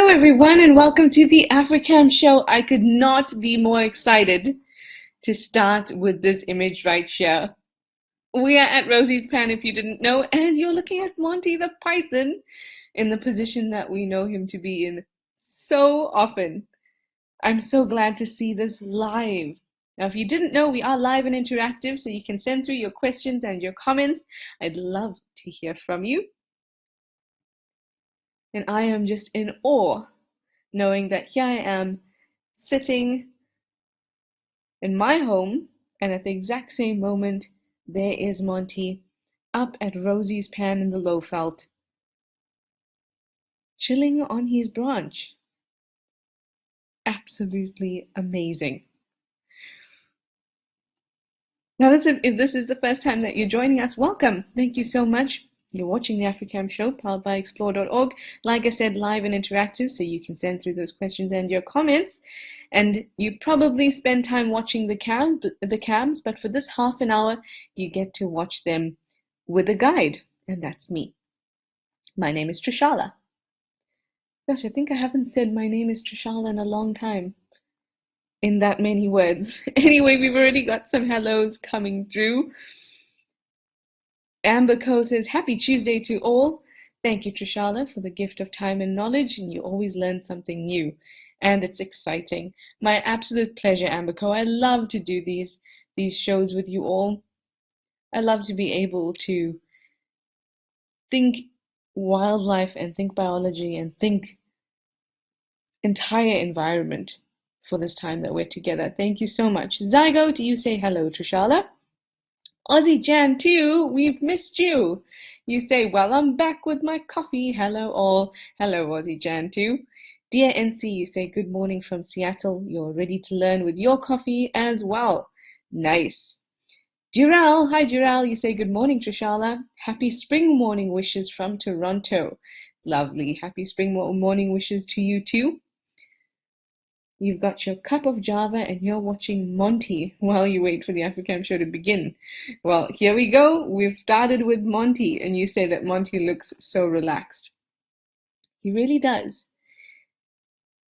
Hello everyone and welcome to the Africam show. I could not be more excited to start with this image right here. We are at Rosie's Pan if you didn't know, and you're looking at Monty the Python in the position that we know him to be in so often. I'm so glad to see this live. Now if you didn't know, we are live and interactive, so you can send through your questions and your comments. I'd love to hear from you. And I am just in awe knowing that here I am sitting in my home, and at the exact same moment, there is Monty up at Rosie's Pan in the Lowveld, chilling on his branch. Absolutely amazing. Now, if this is the first time that you're joining us, welcome. Thank you so much. You're watching the Africam show, powered by explore.org. Like I said, live and interactive, so you can send through those questions and your comments. And you probably spend time watching the cams, but for this half an hour, you get to watch them with a guide, and that's me. My name is Trishala. Gosh, I think I haven't said my name is Trishala in a long time, in that many words. Anyway, we've already got some hellos coming through. Amber Co says, Happy Tuesday to all. Thank you, Trishala, for the gift of time and knowledge, and you always learn something new, and it's exciting. My absolute pleasure, Amber Co. I love to do these shows with you all. I love to be able to think wildlife and think biology and think entire environment for this time that we're together. Thank you so much. Zygo, do you say hello, Trishala? Aussie Jan too, we've missed you. You say, well, I'm back with my coffee. Hello all. Hello Aussie Jan too. Dear NC, you say good morning from Seattle. You're ready to learn with your coffee as well. Nice. Dural, hi Dural, you say good morning Trishala. Happy spring morning wishes from Toronto. Lovely. Happy spring morning wishes to you too. You've got your cup of Java and you're watching Monty while you wait for the Africam show to begin. Well, here we go. We've started with Monty, and you say that Monty looks so relaxed. He really does.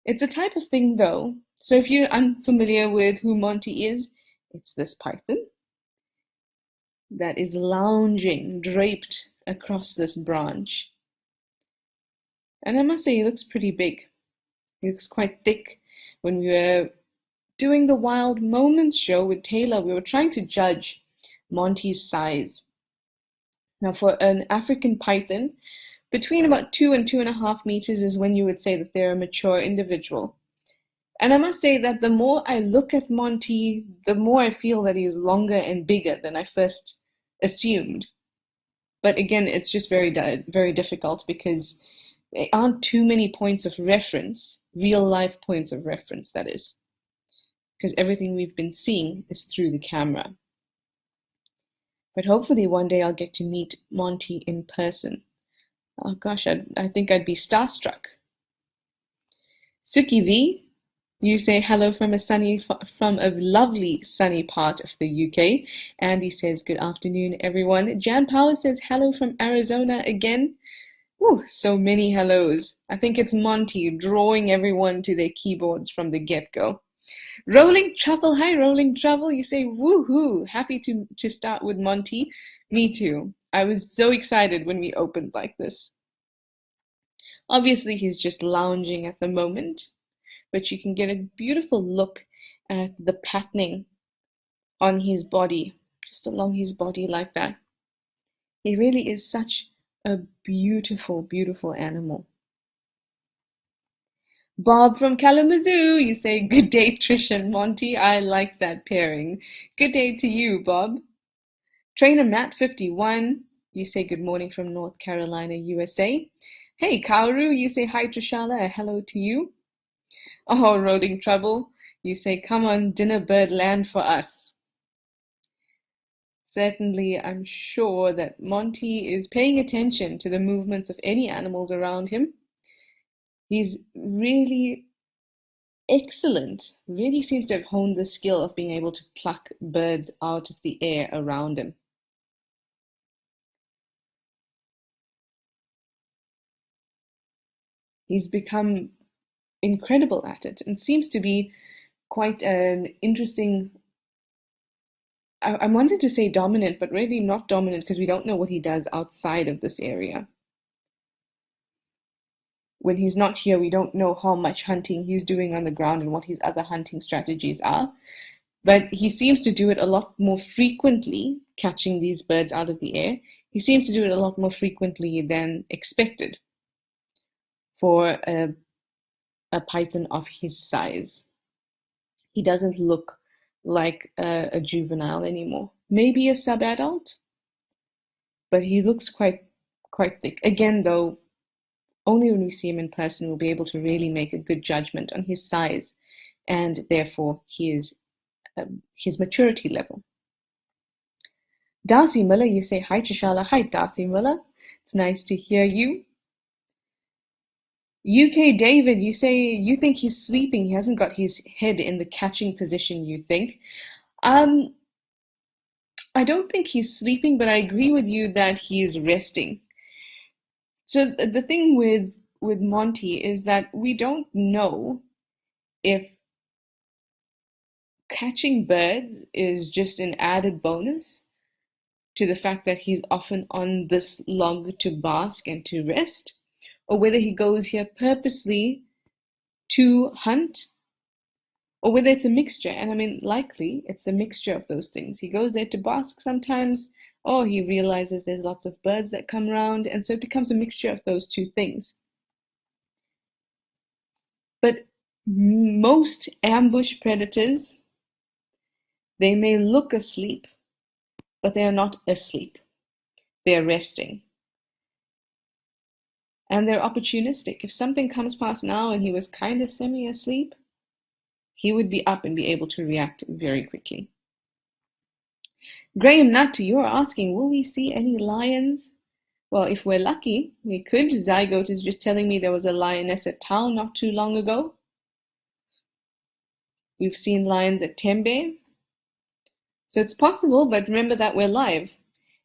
It's a type of thing, though. So if you're unfamiliar with who Monty is, it's this python that is lounging, draped across this branch. And I must say, he looks pretty big. He looks quite thick. When we were doing the Wild Moments show with Taylor, we were trying to judge Monty's size. Now, for an African python, between about 2 and 2.5 meters is when you would say that they're a mature individual. And I must say that the more I look at Monty, the more I feel that he's longer and bigger than I first assumed. But again, it's just very difficult because there aren't too many points of reference, real life points of reference, that is. Because everything we've been seeing is through the camera. But hopefully one day I'll get to meet Monty in person. Oh gosh, I think I'd be starstruck. Suki V, you say hello from a lovely sunny part of the UK. Andy says good afternoon everyone. Jan Power says hello from Arizona again. Ooh, so many hellos. I think it's Monty drawing everyone to their keyboards from the get-go. Rolling Travel, hi Rolling Travel, you say woohoo, happy to start with Monty. Me too. I was so excited when we opened like this. Obviously he's just lounging at the moment, but you can get a beautiful look at the patterning on his body, just along his body like that. He really is such a beautiful, beautiful animal. Bob from Kalamazoo, you say good day Trish and Monty. I like that pairing. Good day to you, Bob. Trainer Matt 51, you say good morning from North Carolina, USA. Hey Kauru, you say hi Trishala, a hello to you. Oh, Rolling Trouble, you say come on dinner bird land for us. Certainly, I'm sure that Monty is paying attention to the movements of any animals around him. He's really excellent, really seems to have honed the skill of being able to pluck birds out of the air around him. He's become incredible at it and seems to be quite an interesting. I wanted to say dominant, but really not dominant because we don't know what he does outside of this area. When he's not here, we don't know how much hunting he's doing on the ground and what his other hunting strategies are. But he seems to do it a lot more frequently, catching these birds out of the air. He seems to do it a lot more frequently than expected for a python of his size. He doesn't look like a juvenile anymore. Maybe a sub-adult, but he looks quite thick. Again, though, only when we see him in person we'll be able to really make a good judgment on his size and therefore his maturity level. Darcy Miller, you say hi, Trishala. Hi, Darcy Miller. It's nice to hear you. UK David, you say you think he's sleeping. He hasn't got his head in the catching position, you think. I don't think he's sleeping, but I agree with you that he is resting. So the thing with Monty is that we don't know if catching birds is just an added bonus to the fact that he's often on this log to bask and to rest, or whether he goes here purposely to hunt, or whether it's a mixture. And I mean, likely it's a mixture of those things. He goes there to bask sometimes, or he realizes there's lots of birds that come around, and so it becomes a mixture of those two things. But most ambush predators, they may look asleep, but they are not asleep. They are resting. And they're opportunistic. If something comes past now and he was kind of semi-asleep, he would be up and be able to react very quickly. Graham Nutt, you're asking, will we see any lions? Well, if we're lucky, we could. Zygote is just telling me there was a lioness at Tau not too long ago. We've seen lions at Tembe. So it's possible, but remember that we're live.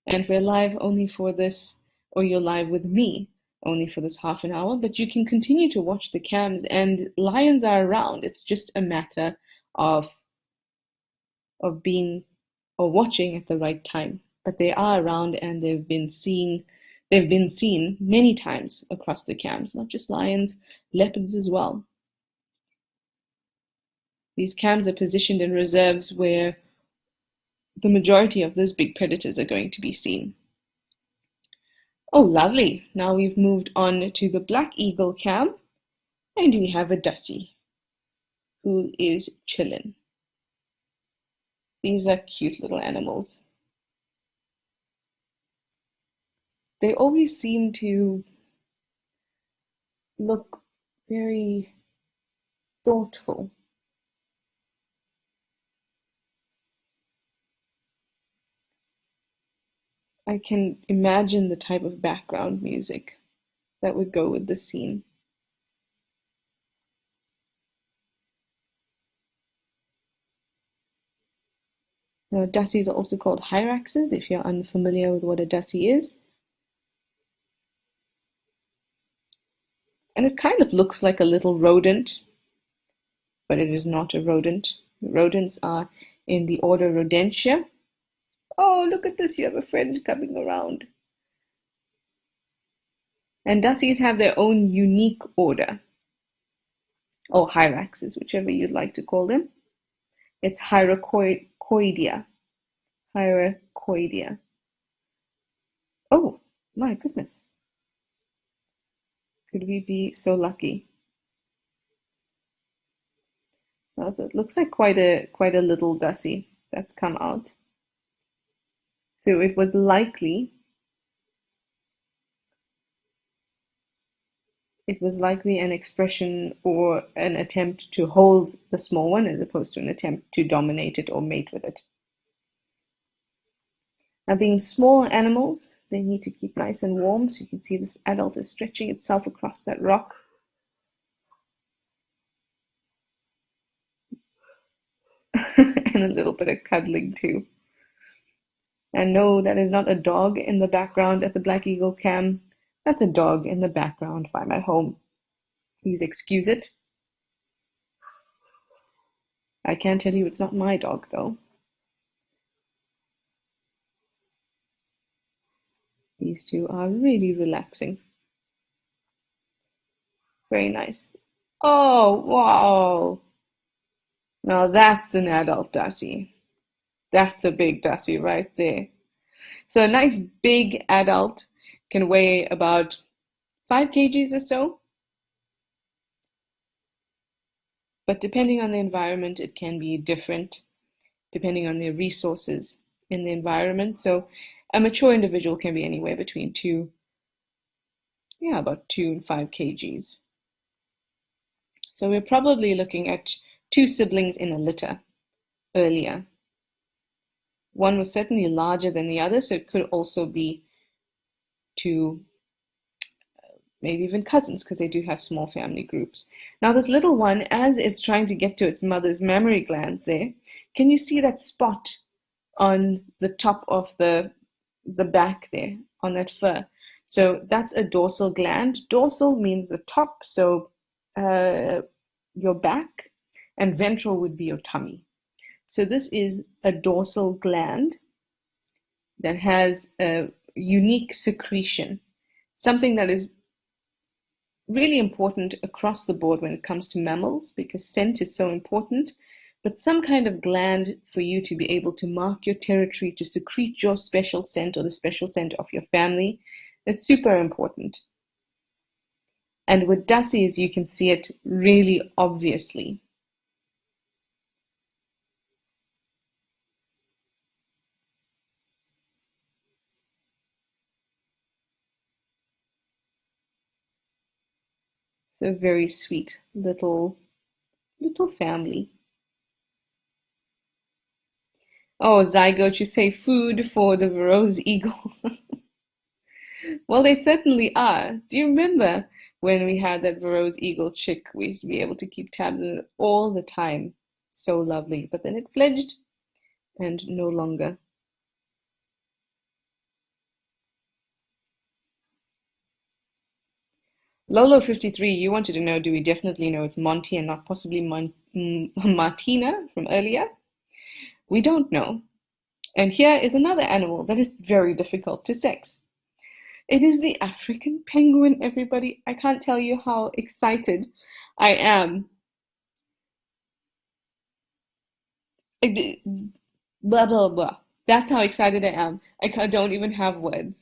And we're live only for this, or you're live with me, only for this half an hour, but you can continue to watch the cams, and lions are around. It's just a matter of being or watching at the right time. But they are around, and they've been seen many times across the cams, not just lions, leopards as well. These cams are positioned in reserves where the majority of those big predators are going to be seen. Oh, lovely. Now we've moved on to the black eagle cam, and we have a dussie who is chilling. These are cute little animals. They always seem to look very thoughtful. I can imagine the type of background music that would go with the scene. Now, dussies are also called hyraxes, if you're unfamiliar with what a dussie is. And it kind of looks like a little rodent, but it is not a rodent. Rodents are in the order Rodentia. Oh, look at this, you have a friend coming around. And dussies have their own unique order, or hyraxes, whichever you'd like to call them. It's hyracoidea. Hyracoidea. Oh, my goodness. Could we be so lucky? Well, it looks like quite a little dussie that's come out. So it was likely an expression or an attempt to hold the small one as opposed to an attempt to dominate it or mate with it. Now, being small animals, they need to keep nice and warm. So you can see this adult is stretching itself across that rock. And a little bit of cuddling too. And no, that is not a dog in the background at the Black Eagle cam. That's a dog in the background by my home. Please excuse it. I can't tell you it's not my dog, though. These two are really relaxing. Very nice. Oh, wow. Now that's an adult Dusty. That's a big Dusty right there. So a nice big adult can weigh about 5 kgs or so, but depending on the environment, it can be different, depending on the resources in the environment. So a mature individual can be anywhere between about 2 and 5 kgs. So we're probably looking at 2 siblings in a litter earlier. One was certainly larger than the other, so it could also be 2, maybe even cousins, because they do have small family groups. Now this little one, as it's trying to get to its mother's mammary glands there, can you see that spot on the top of the back there, on that fur? So that's a dorsal gland. Dorsal means the top, so your back, and ventral would be your tummy. So this is a dorsal gland that has a unique secretion, something that is really important across the board when it comes to mammals, because scent is so important. But some kind of gland for you to be able to mark your territory, to secrete your special scent or the special scent of your family, is super important. And with Dussies, you can see it really obviously. It's a very sweet little family. Oh, Zygote, you say food for the Rose Eagle. Well, they certainly are. Do you remember when we had that Rose Eagle chick? We used to be able to keep tabs on it all the time. So lovely. But then it fledged and no longer. Lolo53, you wanted to know, do we definitely know it's Monty and not possibly Martina from earlier? We don't know. And here is another animal that is very difficult to sex. It is the African penguin, everybody. I can't tell you how excited I am. Blah, blah, blah. That's how excited I am. I don't even have words.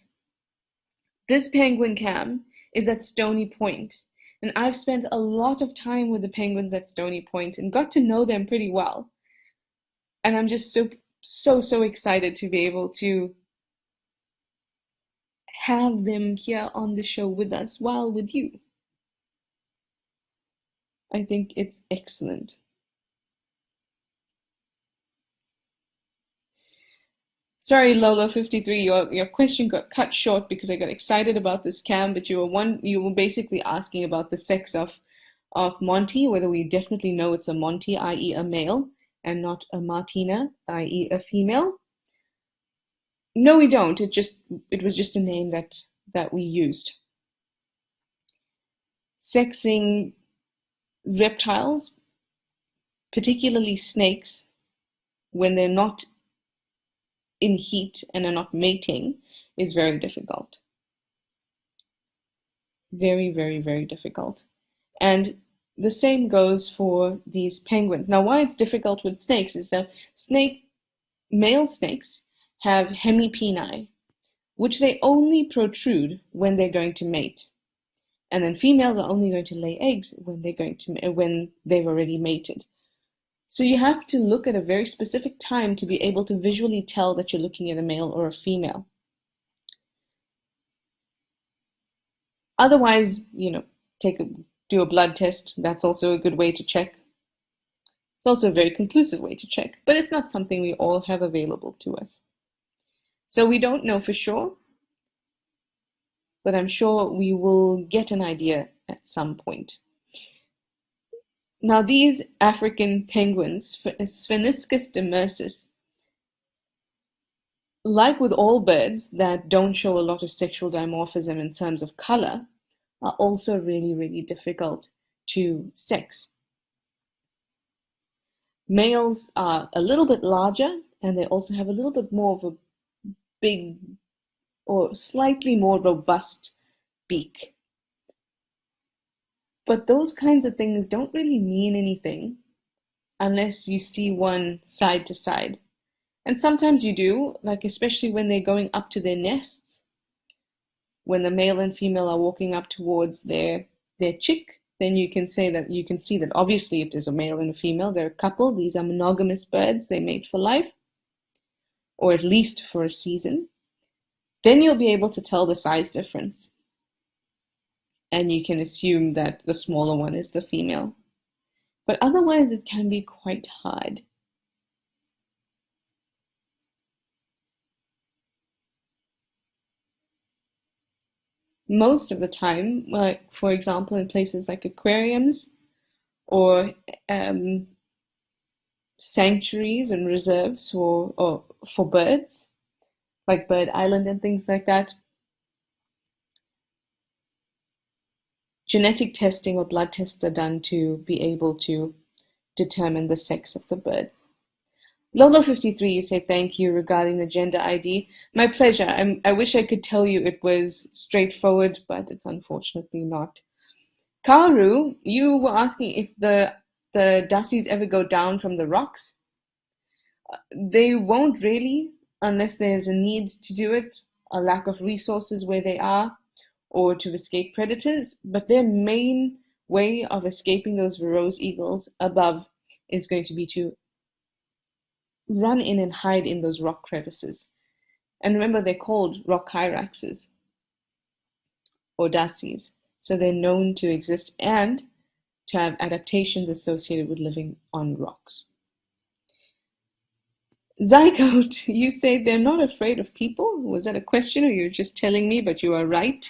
This penguin cam is at Stony Point, and I've spent a lot of time with the penguins at Stony Point and got to know them pretty well. And I'm just so excited to be able to have them here on the show with us while with you. I think it's excellent. Sorry, Lolo53, your question got cut short because I got excited about this cam, but you were basically asking about the sex of Monty, whether we definitely know it's a Monty, i.e. a male, and not a Martina, i.e. a female. No, we don't. It was just a name that we used. Sexing reptiles, particularly snakes, when they're not in heat and are not mating, is very difficult. Very, very, very difficult. And the same goes for these penguins. Now, why it's difficult with snakes is that male snakes have hemipeni, which they only protrude when they're going to mate. And then females are only going to lay eggs when they've already mated. So you have to look at a very specific time to be able to visually tell that you're looking at a male or a female. Otherwise, do a blood test. That's also a good way to check. It's also a very conclusive way to check, but it's not something we all have available to us. So we don't know for sure, but I'm sure we will get an idea at some point. Now these African penguins, Spheniscus demersus, like with all birds that don't show a lot of sexual dimorphism in terms of color, are also really, really difficult to sex. Males are a little bit larger, and they also have a little bit more of a big or slightly more robust beak. But those kinds of things don't really mean anything unless you see one side to side. And sometimes you do, like especially when they're going up to their nests, when the male and female are walking up towards their chick, then you can see that obviously it is a male and a female, they're a couple, these are monogamous birds, they mate for life, or at least for a season. Then you'll be able to tell the size difference. And you can assume that the smaller one is the female. But otherwise it can be quite hard. Most of the time, for example, in places like aquariums or sanctuaries and reserves for birds, like Bird Island and things like that, genetic testing or blood tests are done to be able to determine the sex of the birds. Lolo53, you say thank you regarding the gender ID. My pleasure. I wish I could tell you it was straightforward, but it's unfortunately not. Karu, you were asking if the dassies ever go down from the rocks. They won't really, unless there's a need to do it, a lack of resources where they are, or to escape predators. But their main way of escaping those Rose eagles above is going to be to run in and hide in those rock crevices. And remember, they're called rock hyraxes or dassies. So they're known to exist and to have adaptations associated with living on rocks. Zygote, you say they're not afraid of people? Was that a question or you're just telling me? But you are right.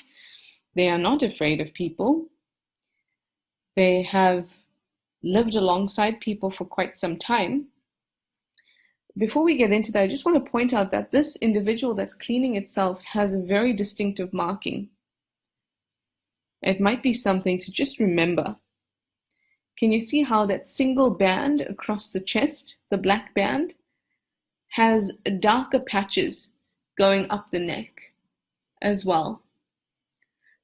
They are not afraid of people. They have lived alongside people for quite some time. Before we get into that, I just want to point out that this individual that's cleaning itself has a very distinctive marking. It might be something to just remember. Can you see how that single band across the chest, the black band, has darker patches going up the neck as well?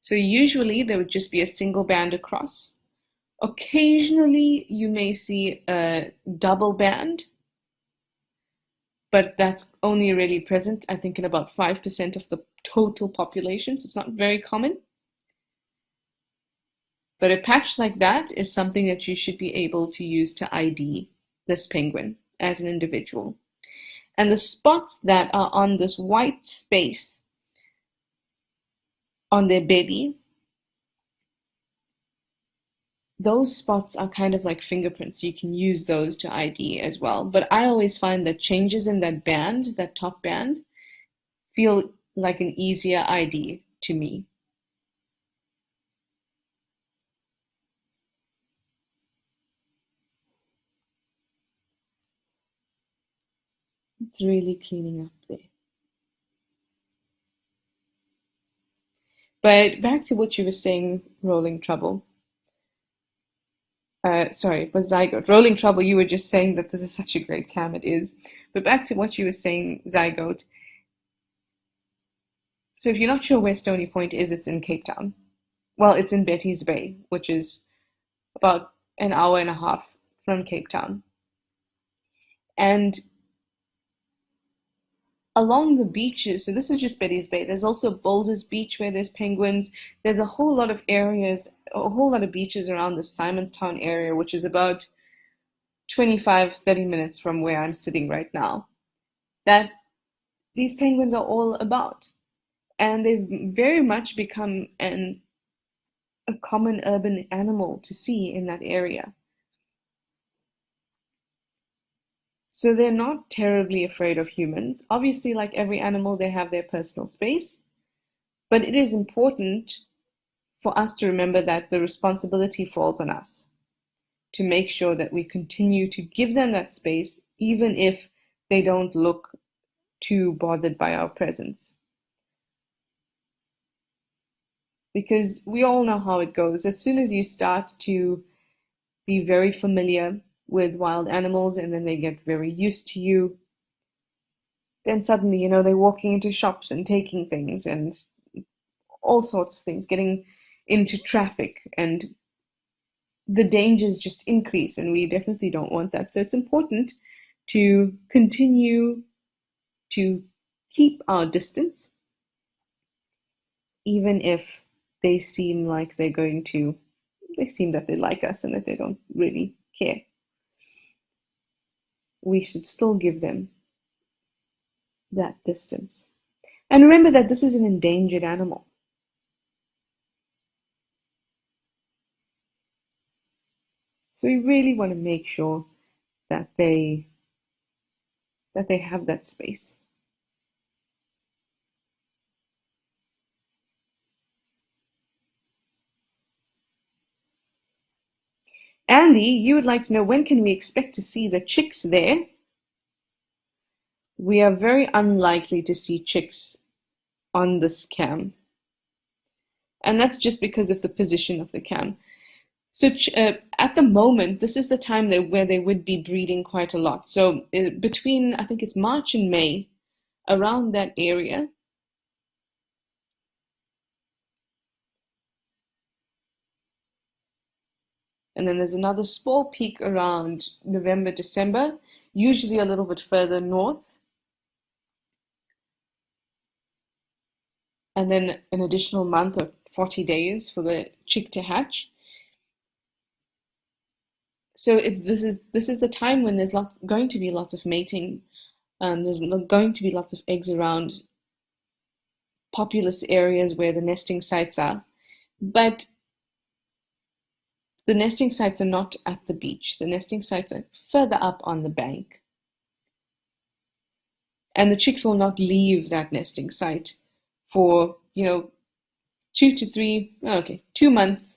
So usually there would just be a single band across. Occasionally you may see a double band, but that's only really present, I think, in about 5% of the total population, so it's not very common. But a patch like that is something that you should be able to use to ID this penguin as an individual. And the spots that are on this white space on their belly, those spots are kind of like fingerprints. You can use those to ID as well. But I always find that changes in that band, that top band, feel like an easier ID to me. It's really cleaning up there. But back to what you were saying, Rolling Trouble. Sorry, it was Zygote. Rolling Trouble, you were just saying that this is such a great cam, it is. But back to what you were saying, Zygote. So if you're not sure where Stony Point is, it's in Cape Town. Well, it's in Betty's Bay, which is about an hour and a half from Cape Town. And along the beaches, so this is just Betty's Bay, there's also Boulders Beach where there's penguins. There's a whole lot of areas, a whole lot of beaches around the Simonstown area, which is about 25-30 minutes from where I'm sitting right now, that these penguins are all about. And they've very much become a common urban animal to see in that area. So they're not terribly afraid of humans. Obviously, like every animal, they have their personal space. But it is important for us to remember that the responsibility falls on us to make sure that we continue to give them that space, even if they don't look too bothered by our presence. Because we all know how it goes. As soon as you start to be very familiar with wild animals, and then they get very used to you. Then suddenly, they're walking into shops and taking things and all sorts of things, getting into traffic, and the dangers just increase, and we definitely don't want that. So it's important to continue to keep our distance, even if they seem like they seem that they like us and that they don't really care. We should still give them that distance. And remember that this is an endangered animal. So we really want to make sure that they have that space. Andy, you would like to know, when can we expect to see the chicks there? We are very unlikely to see chicks on this cam. And that's just because of the position of the cam. So at the moment, this is the time where they would be breeding quite a lot. So between, I think it's March and May, around that area. And then there's another small peak around November, December, usually a little bit further north. And then an additional month or 40 days for the chick to hatch. So this is the time when there's going to be lots of mating. There's going to be lots of eggs around populous areas where the nesting sites are. But the nesting sites are not at the beach. The nesting sites are further up on the bank. And the chicks will not leave that nesting site for, 2 months.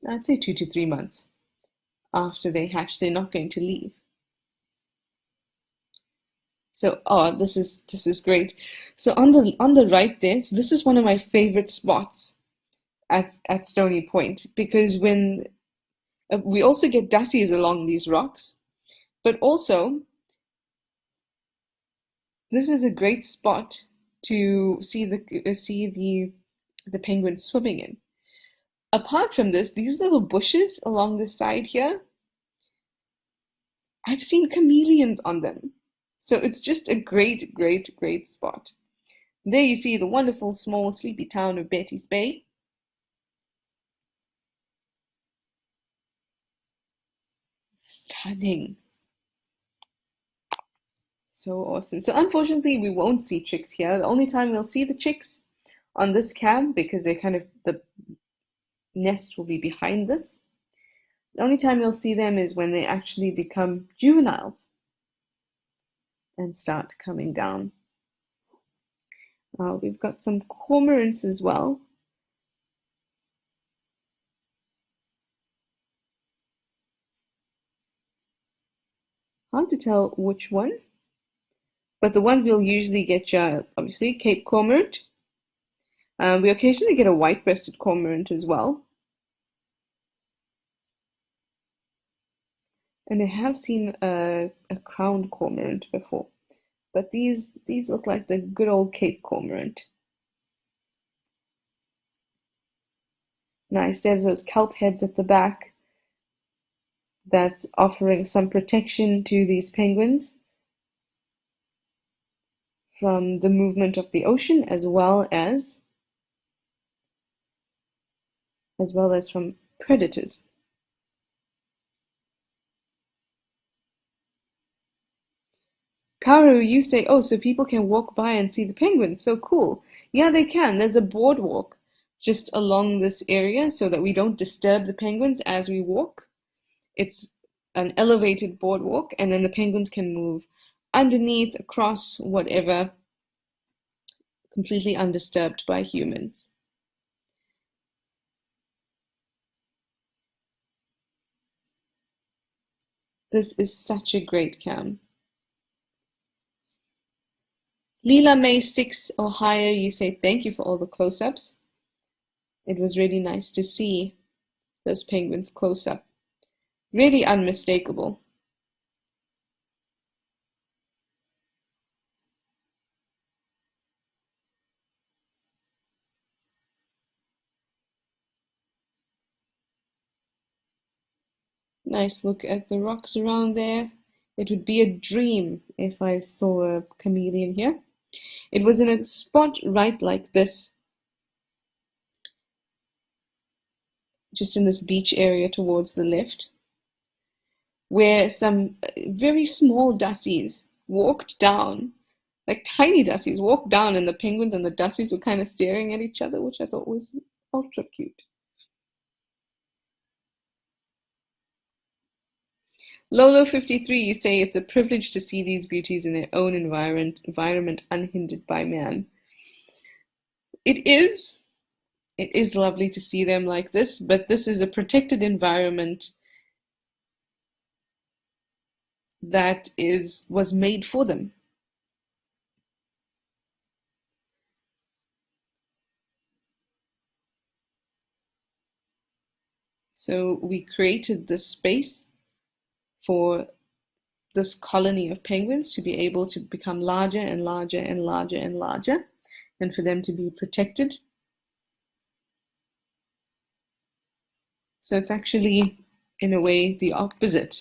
I'd say 2 to 3 months after they hatch. They're not going to leave. So, this is great. So on the right there, so this is one of my favorite spots at Stony Point, because when we also get dassies along these rocks, but also this is a great spot to see the penguins swimming in. Apart from this, these little bushes along the side here, I've seen chameleons on them. So it's just a great, great, great spot. There you see the wonderful small sleepy town of Betty's Bay. Stunning. So awesome. So unfortunately, we won't see chicks here. The only time we'll see the chicks on this cam, because the nest will be behind this. The only time you'll see them is when they actually become juveniles and start coming down. We've got some cormorants as well. Hard to tell which one, but the ones we'll usually get are obviously Cape Cormorant. We occasionally get a white-breasted cormorant as well. And I have seen a crowned cormorant before, but these look like the good old Cape Cormorant. Nice. There's those kelp heads at the back. That's offering some protection to these penguins from the movement of the ocean, as well as from predators. Karu, you say, oh, so people can walk by and see the penguins. So cool. Yeah, they can. There's a boardwalk just along this area so that we don't disturb the penguins as we walk. It's an elevated boardwalk, and then the penguins can move underneath, across, whatever, completely undisturbed by humans. This is such a great cam. Leela May 6 or higher, you say thank you for all the close-ups. It was really nice to see those penguins close up. Really unmistakable. Nice look at the rocks around there. It would be a dream if I saw a chameleon here. It was in a spot right like this, just in this beach area towards the left, where some very small dussies walked down, like tiny dussies walked down, and the penguins and the dussies were kind of staring at each other, which I thought was ultra cute. Lolo53, you say it's a privilege to see these beauties in their own environment unhindered by man. It is. It is lovely to see them like this, but this is a protected environment that was made for them. So we created this space for this colony of penguins to be able to become larger and larger and larger and larger, and for them to be protected. So it's actually, in a way, the opposite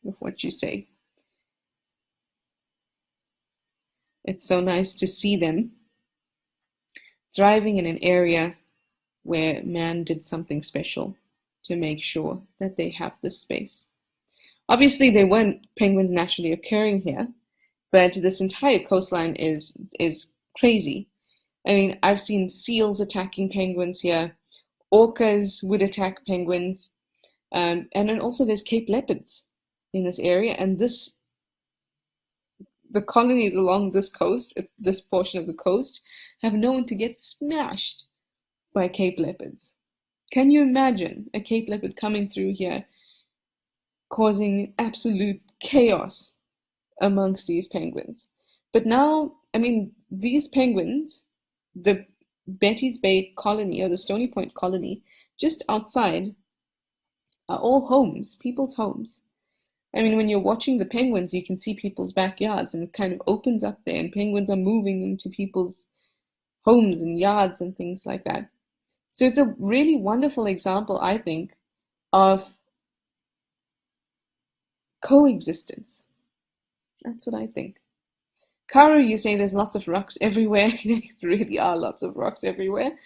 of what you say. It's so nice to see them thriving in an area where man did something special to make sure that they have this space. Obviously, there weren't penguins naturally occurring here, but this entire coastline is crazy. I mean, I've seen seals attacking penguins here. Orcas would attack penguins, and then also there's Cape leopards in this area, and the colonies along this coast, this portion of the coast, have known to get smashed by Cape leopards. Can you imagine a Cape leopard coming through here, causing absolute chaos amongst these penguins? But now, I mean, these penguins, the Betty's Bay colony, or the Stony Point colony, just outside, are all homes, people's homes. I mean, when you're watching the penguins, you can see people's backyards, and it kind of opens up there, and penguins are moving into people's homes and yards and things like that. So it's a really wonderful example, I think, of coexistence. That's what I think. Karu, you say there's lots of rocks everywhere. There really are lots of rocks everywhere.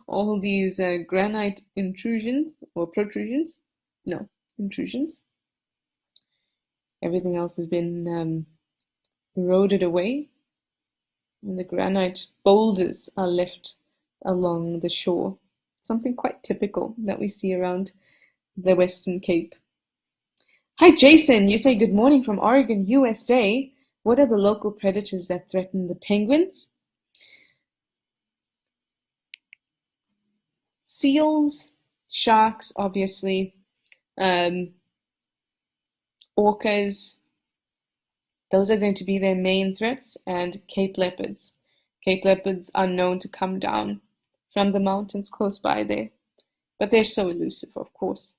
All these granite intrusions or protrusions. No, intrusions. Everything else has been eroded away, and the granite boulders are left along the shore. Something quite typical that we see around the Western Cape. Hi Jason, you say good morning from Oregon, USA. What are the local predators that threaten the penguins? Seals, sharks, obviously, orcas. Those are going to be their main threats, and Cape leopards. Cape leopards are known to come down from the mountains close by there, but they're so elusive, of course.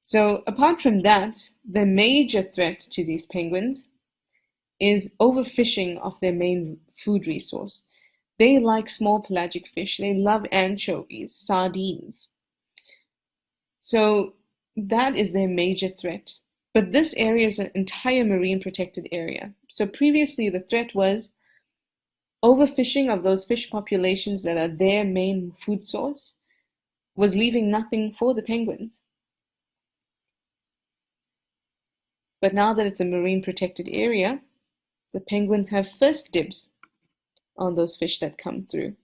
So apart from that, the major threat to these penguins is overfishing of their main food resource. They like small pelagic fish. They love anchovies, sardines. So that is their major threat. But this area is an entire marine protected area. So previously the threat was overfishing of those fish populations that are their main food source was leaving nothing for the penguins. But now that it's a marine protected area, the penguins have first dibs on those fish that come through.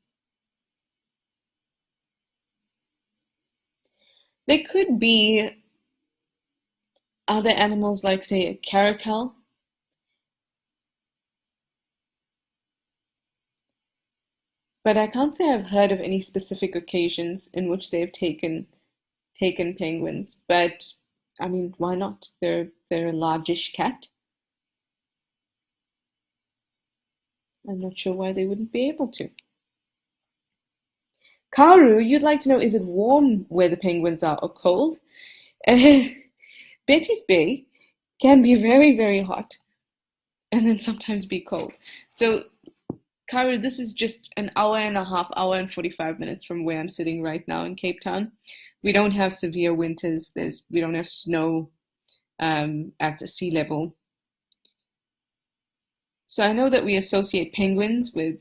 There could be other animals like, say, a caracal. But I can't say I've heard of any specific occasions in which they've taken penguins. But I mean, why not? They're a largish cat. I'm not sure why they wouldn't be able to. Karu, you'd like to know, is it warm where the penguins are or cold? Betty's Bay can be very, very hot and then sometimes be cold. So, Karu, this is just an hour and a half, hour and 45 minutes from where I'm sitting right now in Cape Town. We don't have severe winters. We don't have snow at the sea level. So I know that we associate penguins with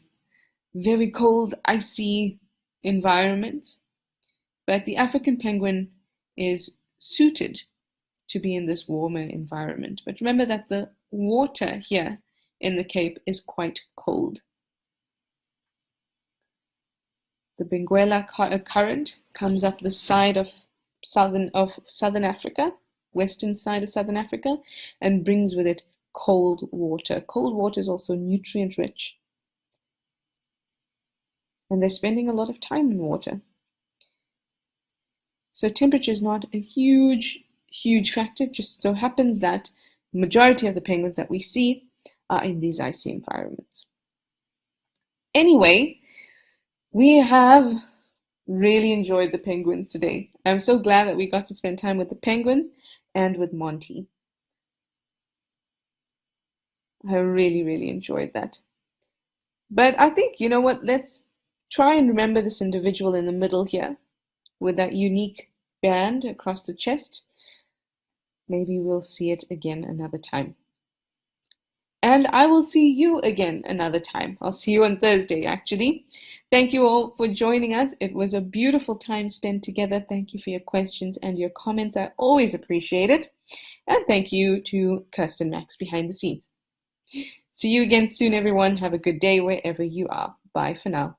very cold, icy environments, but the African penguin is suited to be in this warmer environment. But remember that the water here in the Cape is quite cold. The Benguela current comes up the side of southern Africa, western side of southern Africa, and brings with it cold water. Cold water is also nutrient rich, and they're spending a lot of time in water. So temperature is not a huge factor. It just so happens that the majority of the penguins that we see are in these icy environments. Anyway, we have really enjoyed the penguins today. I'm so glad that we got to spend time with the penguin and with Monty. I really, really enjoyed that. But I think, you know what, let's try and remember this individual in the middle here with that unique band across the chest. Maybe we'll see it again another time. And I will see you again another time. I'll see you on Thursday, actually. Thank you all for joining us. It was a beautiful time spent together. Thank you for your questions and your comments. I always appreciate it. And thank you to Kirsten Max behind the scenes. See you again soon, everyone. Have a good day wherever you are. Bye for now.